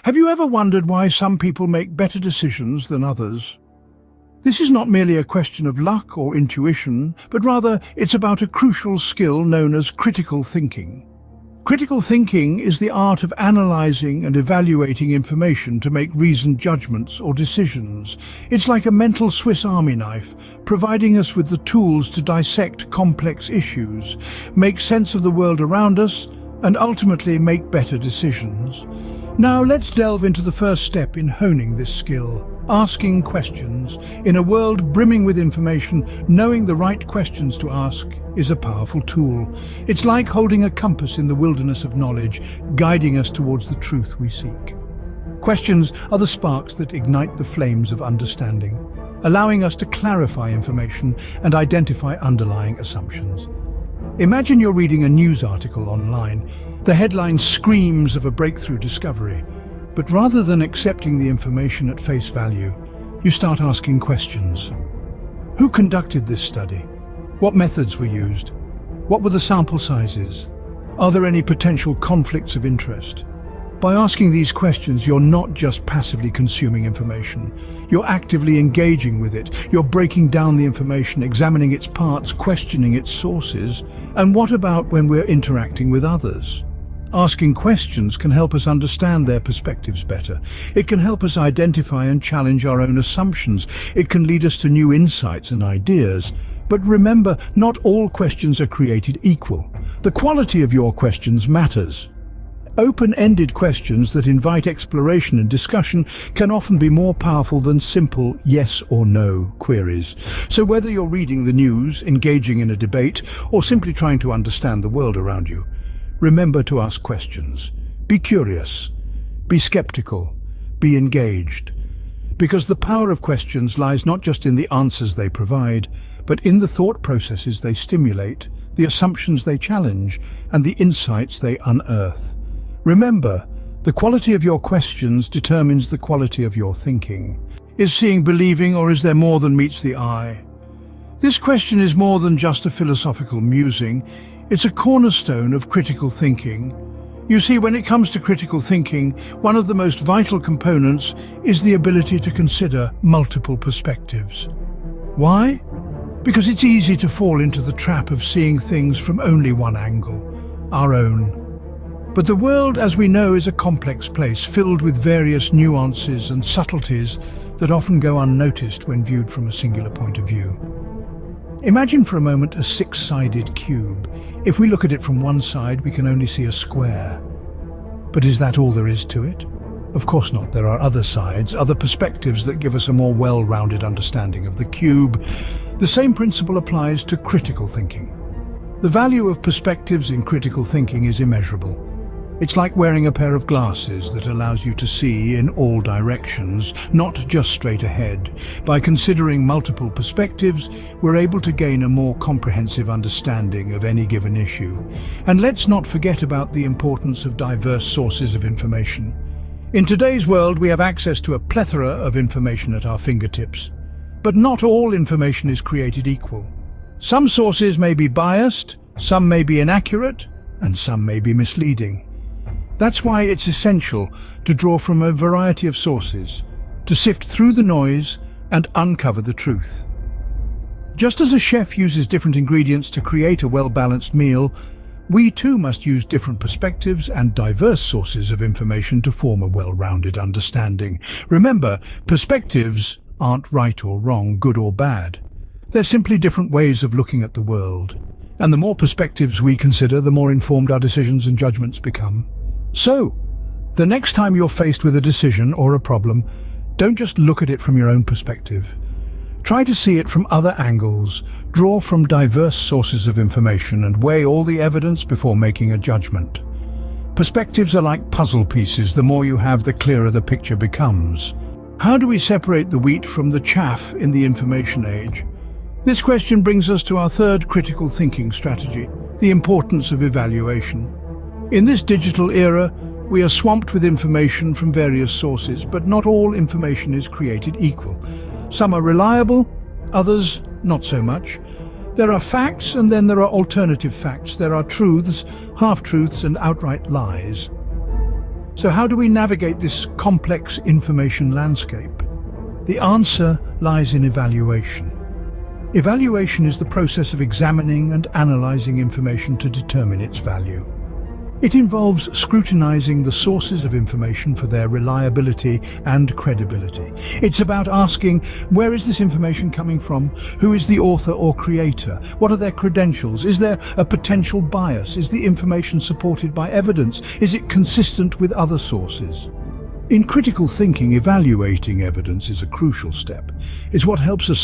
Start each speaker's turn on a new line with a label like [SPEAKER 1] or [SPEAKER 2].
[SPEAKER 1] Have you ever wondered why some people make better decisions than others? This is not merely a question of luck or intuition, but rather it's about a crucial skill known as critical thinking. Critical thinking is the art of analyzing and evaluating information to make reasoned judgments or decisions. It's like a mental Swiss Army knife, providing us with the tools to dissect complex issues, make sense of the world around us, and ultimately make better decisions. Now let's delve into the first step in honing this skill: asking questions. In a world brimming with information, knowing the right questions to ask is a powerful tool. It's like holding a compass in the wilderness of knowledge, guiding us towards the truth we seek. Questions are the sparks that ignite the flames of understanding, allowing us to clarify information and identify underlying assumptions. Imagine you're reading a news article online. The headline screams of a breakthrough discovery, but rather than accepting the information at face value, you start asking questions. Who conducted this study? What methods were used? What were the sample sizes? Are there any potential conflicts of interest? By asking these questions, you're not just passively consuming information. You're actively engaging with it. You're breaking down the information, examining its parts, questioning its sources. And what about when we're interacting with others? Asking questions can help us understand their perspectives better. It can help us identify and challenge our own assumptions. It can lead us to new insights and ideas. But remember, not all questions are created equal. The quality of your questions matters. Open-ended questions that invite exploration and discussion can often be more powerful than simple yes or no queries. So whether you're reading the news, engaging in a debate, or simply trying to understand the world around you, remember to ask questions. Be curious, be skeptical, be engaged. Because the power of questions lies not just in the answers they provide, but in the thought processes they stimulate, the assumptions they challenge, and the insights they unearth. Remember, the quality of your questions determines the quality of your thinking. Is seeing believing, or is there more than meets the eye? This question is more than just a philosophical musing. It's a cornerstone of critical thinking. You see, when it comes to critical thinking, one of the most vital components is the ability to consider multiple perspectives. Why? Because it's easy to fall into the trap of seeing things from only one angle, our own. But the world, as we know, is a complex place filled with various nuances and subtleties that often go unnoticed when viewed from a singular point of view. Imagine for a moment a six-sided cube. If we look at it from one side, we can only see a square. But is that all there is to it? Of course not. There are other sides, other perspectives that give us a more well-rounded understanding of the cube. The same principle applies to critical thinking. The value of perspectives in critical thinking is immeasurable. It's like wearing a pair of glasses that allows you to see in all directions, not just straight ahead. By considering multiple perspectives, we're able to gain a more comprehensive understanding of any given issue. And let's not forget about the importance of diverse sources of information. In today's world, we have access to a plethora of information at our fingertips. But not all information is created equal. Some sources may be biased, some may be inaccurate, and some may be misleading. That's why it's essential to draw from a variety of sources, to sift through the noise and uncover the truth. Just as a chef uses different ingredients to create a well-balanced meal, we too must use different perspectives and diverse sources of information to form a well-rounded understanding. Remember, perspectives aren't right or wrong, good or bad. They're simply different ways of looking at the world. And the more perspectives we consider, the more informed our decisions and judgments become. So, the next time you're faced with a decision or a problem, don't just look at it from your own perspective. Try to see it from other angles, draw from diverse sources of information, and weigh all the evidence before making a judgment. Perspectives are like puzzle pieces. The more you have, the clearer the picture becomes. How do we separate the wheat from the chaff in the information age? This question brings us to our third critical thinking strategy, the importance of evaluation. In this digital era, we are swamped with information from various sources, but not all information is created equal. Some are reliable, others not so much. There are facts, and then there are alternative facts. There are truths, half-truths, and outright lies. So how do we navigate this complex information landscape? The answer lies in evaluation. Evaluation is the process of examining and analyzing information to determine its value. It involves scrutinizing the sources of information for their reliability and credibility. It's about asking, where is this information coming from? Who is the author or creator? What are their credentials? Is there a potential bias? Is the information supported by evidence? Is it consistent with other sources? In critical thinking, evaluating evidence is a crucial step. It's what helps us